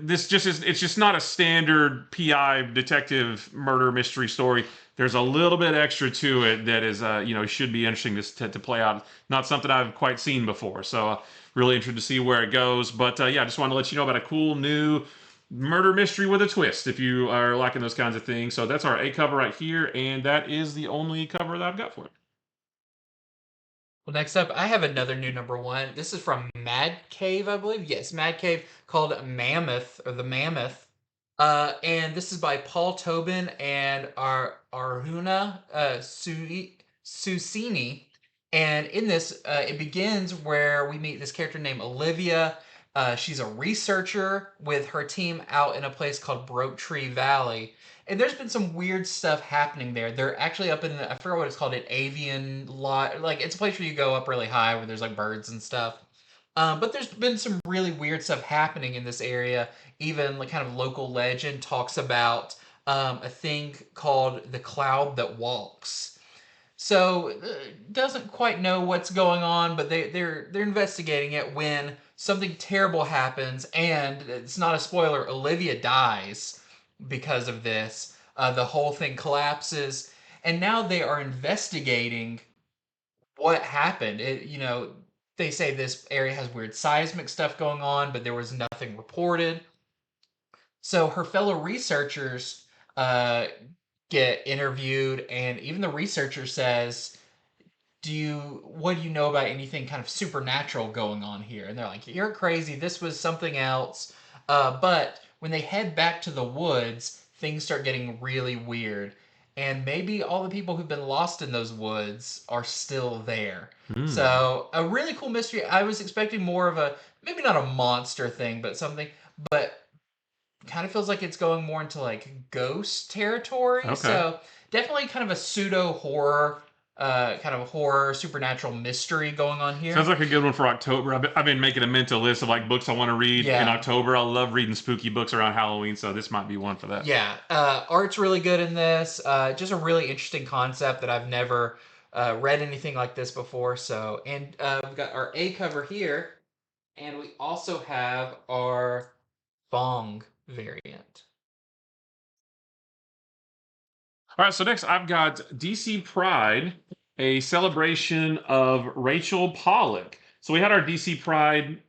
it's just not a standard PI detective murder mystery story. There's a little bit extra to it that is, should be interesting to play out. Not something I've quite seen before. So really interested to see where it goes. But I just wanted to let you know about a cool new murder mystery with a twist if you are liking those kinds of things. So that's our A cover right here, and that is the only cover that I've got for it. Well, next up, I have another new number one. This is from Mad Cave, I believe. Yes, Mad Cave, called Mammoth, or The Mammoth. And this is by Paul Tobin and Arjuna Susini. And in this, it begins where we meet this character named Olivia. She's a researcher with her team out in a place called Broke Tree Valley. And there's been some weird stuff happening there. They're actually up in, I forget what it's called, an avian lot. Like, it's a place where you go up really high where there's like birds and stuff. But there's been some really weird stuff happening in this area. Even like kind of local legend talks about a thing called the cloud that walks. So doesn't quite know what's going on, but they're investigating it when something terrible happens, and it's not a spoiler. Olivia dies because of this. The whole thing collapses, and now they are investigating what happened. They say this area has weird seismic stuff going on, but there was nothing reported. So her fellow researchers uh, get interviewed, and even the researcher says, what do you know about anything kind of supernatural going on here? And they're like, you're crazy. This was something else. But when they head back to the woods, things start getting really weird. And maybe all the people who've been lost in those woods are still there. Hmm. So a really cool mystery. I was expecting more of a, maybe not a monster thing, but something, but kind of feels like it's going more into like ghost territory. Okay. So definitely kind of a pseudo horror, kind of horror supernatural mystery going on here. Sounds like a good one for October. I've been making a mental list of like books I want to read in Yeah. October. I love reading spooky books around Halloween, so this might be one for that. Yeah, art's really good in this. Just a really interesting concept that I've never read anything like this before. So, and we've got our A cover here, and we also have our Bong variant. All right, so next I've got DC Pride, a celebration of Rachel Pollack. So we had our DC Pride,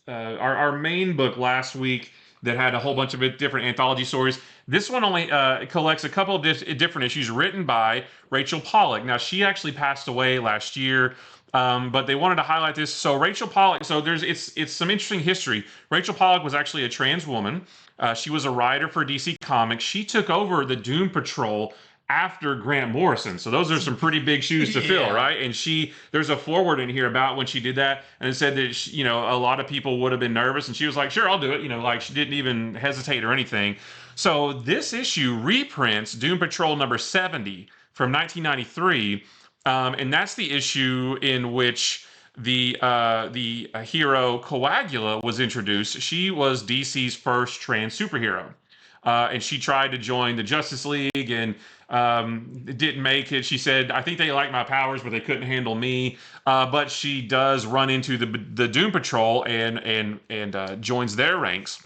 our main book last week that had a whole bunch of different anthology stories. This one only collects a couple of different issues written by Rachel Pollack. Now, she actually passed away last year. But they wanted to highlight this. So Rachel Pollack. So it's some interesting history. Rachel Pollack was actually a trans woman. She was a writer for DC Comics. She took over the Doom Patrol after Grant Morrison. So those are some pretty big shoes to fill, Yeah. right? And there's a foreword in here about when she did that, and it said that a lot of people would have been nervous, and she was like, "Sure, I'll do it." Like she didn't even hesitate or anything. So this issue reprints Doom Patrol number 70 from 1993. And that's the issue in which the hero Coagula was introduced. She was DC's first trans superhero, and she tried to join the Justice League and didn't make it. She said, "I think they like my powers, but they couldn't handle me." But she does run into the Doom Patrol and joins their ranks.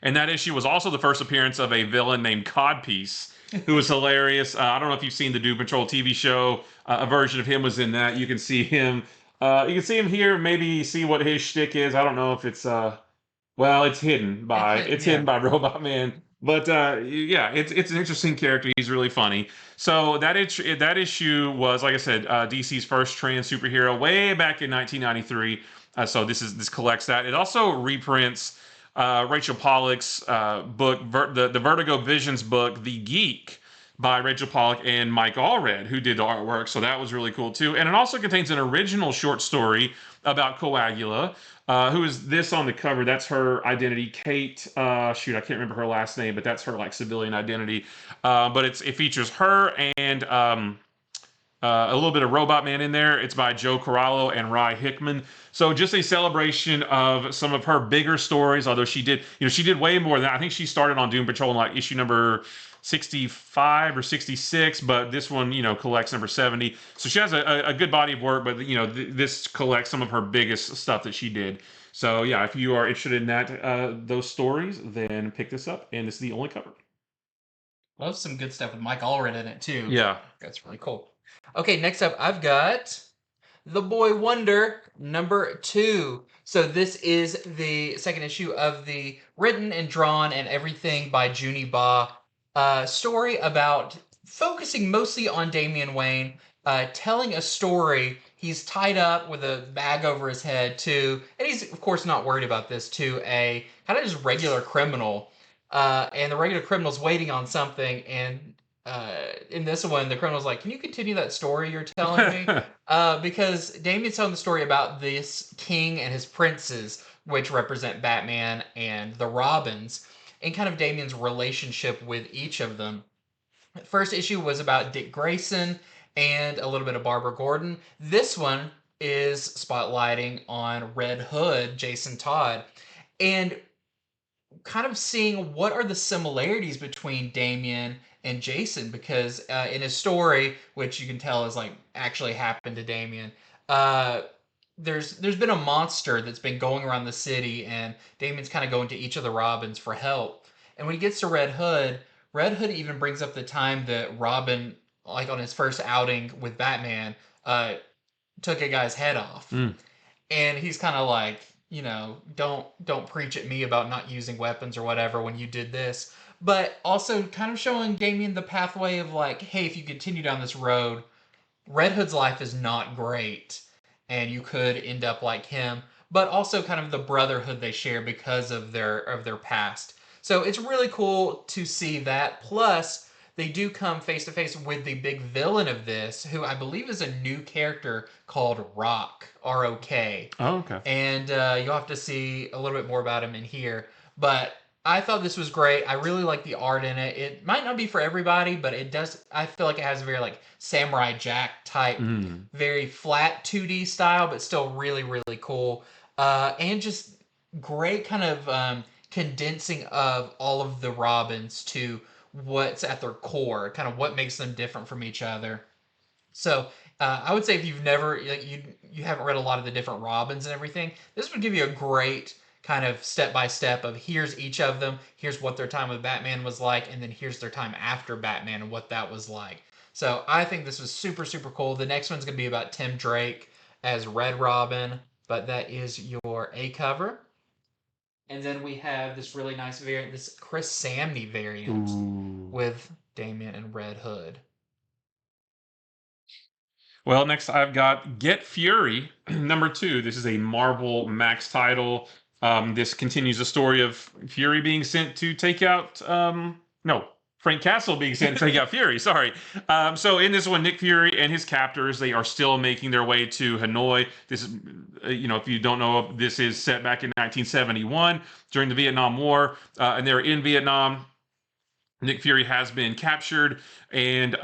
And that issue was also the first appearance of a villain named Codpiece, who was hilarious. I don't know if you've seen the Doom Patrol TV show. A version of him was in that. You can see him. You can see him here. Maybe see what his shtick is. I don't know if it's well, it's hidden by Robot Man. But yeah, it's an interesting character. He's really funny. So that issue was, like I said, DC's first trans superhero way back in 1993. So this collects that. It also reprints Rachel Pollack's book, the Vertigo Visions book, The Geek, by Rachel Pollack and Mike Allred, who did the artwork. So that was really cool too. And it also contains an original short story about Coagula, who is this on the cover. That's her identity, Kate. Shoot, I can't remember her last name, but that's her like civilian identity. But it features her and a little bit of Robot Man in there. It's by Joe Corallo and Rye Hickman. So just a celebration of some of her bigger stories. Although she did way more than that. I think she started on Doom Patrol in like issue number 65 or 66, but this one, collects number 70. So she has a good body of work, but this collects some of her biggest stuff that she did. So yeah, if you are interested in those stories, then pick this up. And this is the only cover. Love some good stuff with Mike Allred in it too. Yeah. That's really cool. Okay, next up I've got The Boy Wonder number 2. So this is the second issue of the written and drawn and everything by Junie Ba story about focusing mostly on Damian Wayne, telling a story. He's tied up with a bag over his head to, and he's of course not worried about this, to a kind of just regular criminal. And the regular criminal's waiting on something, and in this one, the criminal's like, "Can you continue that story you're telling me?" Because Damien's telling the story about this king and his princes, which represent Batman and the Robins, and kind of Damien's relationship with each of them. The first issue was about Dick Grayson and a little bit of Barbara Gordon. This one is spotlighting on Red Hood, Jason Todd, and kind of seeing what are the similarities between Damien and Jason, because in his story, which you can tell is like actually happened to Damien, there's been a monster that's been going around the city, and Damien's kind of going to each of the Robins for help. And when he gets to Red Hood even brings up the time that Robin, like on his first outing with Batman, took a guy's head off. Mm. And he's kind of like, don't preach at me about not using weapons or whatever when you did this. But also kind of showing Damien the pathway of like, hey, if you continue down this road, Red Hood's life is not great, and you could end up like him. But also kind of the brotherhood they share because of their past. So it's really cool to see that. Plus, they do come face to face with the big villain of this, who I believe is a new character called Rock, R-O-K. Oh, okay. And you'll have to see a little bit more about him in here. But I thought this was great. I really like the art in it. It might not be for everybody, but it does. I feel like it has a very like Samurai Jack type, very flat 2D style, but still really really cool. And just great kind of condensing of all of the Robins to what's at their core, kind of what makes them different from each other. So I would say if you've never like, you haven't read a lot of the different Robins and everything, this would give you a great kind of step by step of here's each of them, here's what their time with Batman was like, and then here's their time after Batman and what that was like. So I think this was super super cool. The next one's gonna be about Tim Drake as Red Robin, but that is your A cover. And then we have this really nice variant, this Chris Samney variant with Damien and Red Hood. Well, next I've got Get Fury, number 2. This is a Marvel Max title. This continues the story of Fury being sent to take out, Frank Castle being sent to take out Fury, sorry. So in this one, Nick Fury and his captors, they are still making their way to Hanoi. This is, if you don't know, this is set back in 1971 during the Vietnam War, and they're in Vietnam. Nick Fury has been captured, and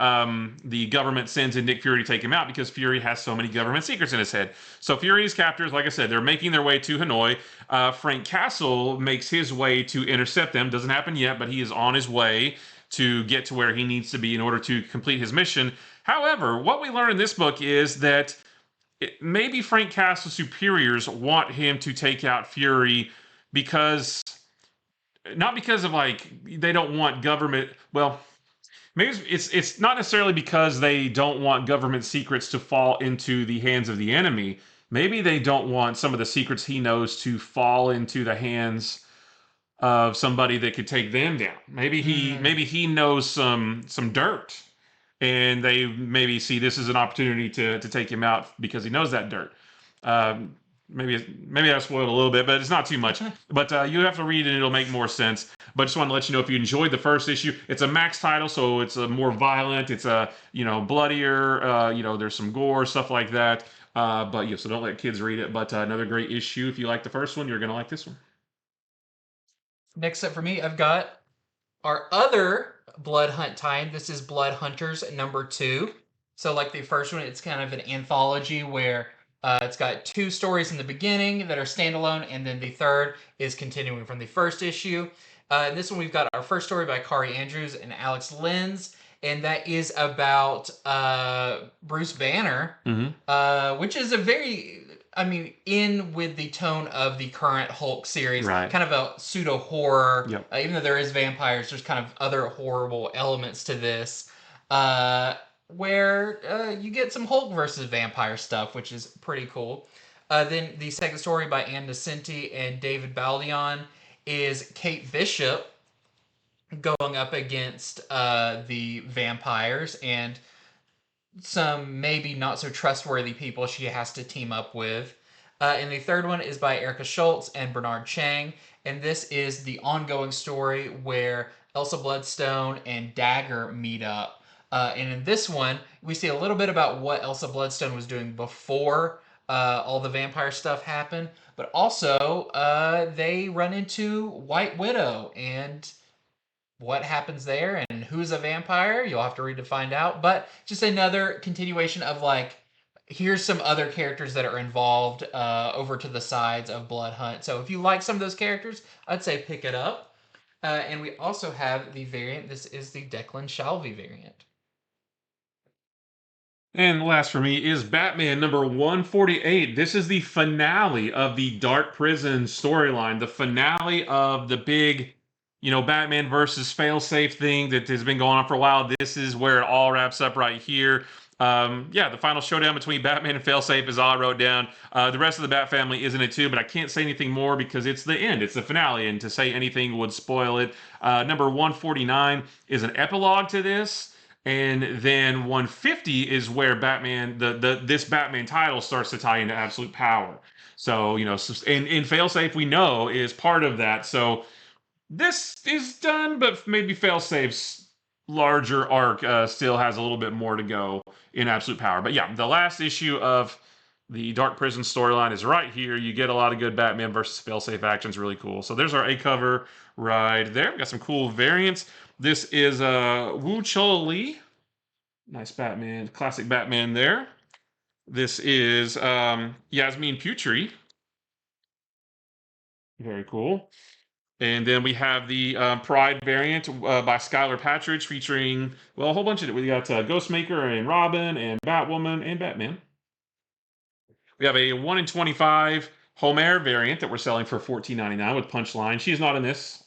the government sends in Nick Fury to take him out because Fury has so many government secrets in his head. So Fury and his captors, like I said, they're making their way to Hanoi. Frank Castle makes his way to intercept them. Doesn't happen yet, but he is on his way to get to where he needs to be in order to complete his mission. However, what we learn in this book is that maybe Frank Castle's superiors want him to take out Fury because... not because of like they don't want government. Well, maybe it's not necessarily because they don't want government secrets to fall into the hands of the enemy. Maybe they don't want some of the secrets he knows to fall into the hands of somebody that could take them down. Maybe he knows some dirt, and they maybe see this as an opportunity to take him out because he knows that dirt. Maybe I spoiled a little bit, but it's not too much. But you have to read it and it'll make more sense. But just want to let you know, if you enjoyed the first issue, it's a Max title, so it's more violent. It's bloodier. There's some gore, stuff like that. But yeah, so don't let kids read it. But another great issue. If you like the first one, you're gonna like this one. Next up for me, I've got our other Blood Hunt tie-in. This is Blood Hunters number 2. So like the first one, it's kind of an anthology where it's got 2 stories in the beginning that are standalone, and then the third is continuing from the first issue. In this one, we've got our first story by Kari Andrews and Alex Lenz, and that is about Bruce Banner, which is a very, in with the tone of the current Hulk series, right. Kind of a pseudo-horror. Yep. Even though there is vampires, there's kind of other horrible elements to this. Where you get some Hulk versus vampire stuff, which is pretty cool. Then the second story by Ann Nocenti and David Baldion is Kate Bishop going up against the vampires and some maybe not so trustworthy people she has to team up with. And the third one is by Erica Schultz and Bernard Chang, and this is the ongoing story where Elsa Bloodstone and Dagger meet up. And in this one, we see a little bit about what Elsa Bloodstone was doing before all the vampire stuff happened. But also, they run into White Widow and what happens there and who's a vampire. You'll have to read to find out. But just another continuation of like, here's some other characters that are involved over to the sides of Blood Hunt. So if you like some of those characters, I'd say pick it up. And we also have the variant. This is the Declan Shalvey variant. And last for me is Batman number 148. This is the finale of the Dark Prison storyline, the finale of the big, Batman versus failsafe thing that has been going on for a while. This is where it all wraps up right here. Yeah, the final showdown between Batman and Failsafe is all I wrote down. The rest of the Bat family is in it too, but I can't say anything more because it's the end. It's the finale, and to say anything would spoil it. Number 149 is an epilogue to this. And then 150 is where Batman, this Batman title starts to tie into Absolute Power. So, you know, and Failsafe we know is part of that. So this is done, but maybe Failsafe's larger arc still has a little bit more to go in Absolute Power. But yeah, the last issue of the Dark Prison storyline is right here. You get a lot of good Batman versus Failsafe actions, really cool. So there's our A cover right there. We got some cool variants. This is Wu Chol Lee. Nice Batman, classic Batman there. This is Yasmin Putri. Very cool. And then we have the Pride variant by Skylar Patridge featuring, well, a whole bunch of it. We got Ghostmaker and Robin and Batwoman and Batman. We have a 1 in 25 Homer variant that we're selling for $14.99 with Punchline. She's not in this.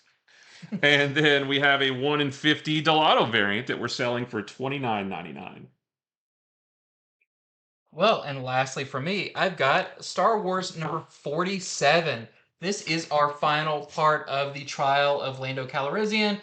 And then we have a 1 in 50 Delato variant that we're selling for $29.99. Well, and lastly for me, I've got Star Wars number 47. This is our final part of the trial of Lando Calrissian.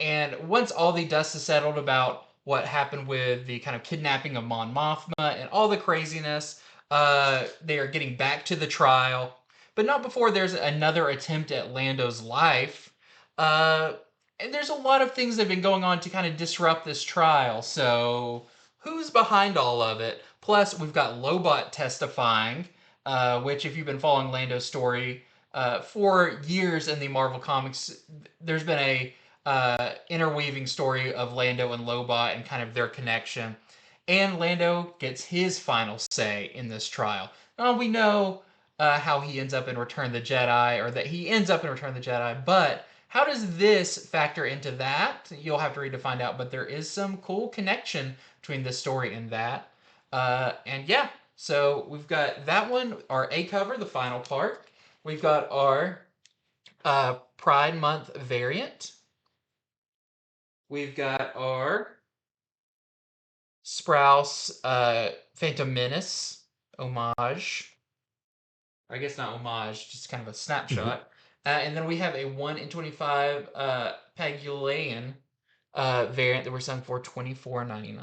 And once all the dust is settled about what happened with the kind of kidnapping of Mon Mothma and all the craziness, they are getting back to the trial. But not before there's another attempt at Lando's life. And there's a lot of things that have been going on to kind of disrupt this trial. So who's behind all of it? Plus, we've got Lobot testifying, which, if you've been following Lando's story for years in the Marvel Comics, there's been a interweaving story of Lando and Lobot and kind of their connection. And Lando gets his final say in this trial. Now, we know how he ends up in Return of the Jedi, or that he ends up in Return of the Jedi, but how does this factor into that? You'll have to read to find out, but there is some cool connection between this story and that. And yeah, so we've got that one, our A cover, the final part. We've got our Pride Month variant. We've got our Sprouse Phantom Menace homage. I guess not homage, just kind of a snapshot. And then we have a 1 in 25 Pagulayan variant that we're selling for $24.99.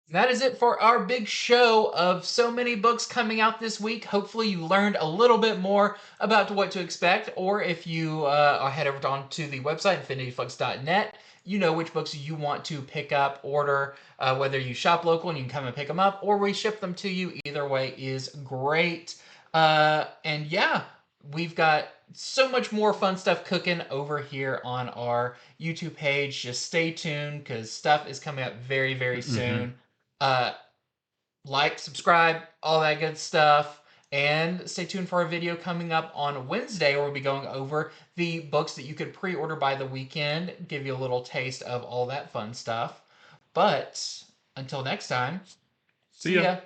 That is it for our big show of so many books coming out this week. Hopefully you learned a little bit more about what to expect, or if you head over to the website, infinityflux.net, you know which books you want to pick up, order, whether you shop local and you can come and pick them up, or we ship them to you. Either way is great. And yeah, we've got so much more fun stuff cooking over here on our YouTube page. Just stay tuned because stuff is coming up very, very soon. Like, subscribe, all that good stuff. And stay tuned for our video coming up on Wednesday where we'll be going over the books that you could pre-order by the weekend, give you a little taste of all that fun stuff. But until next time, See ya. ya.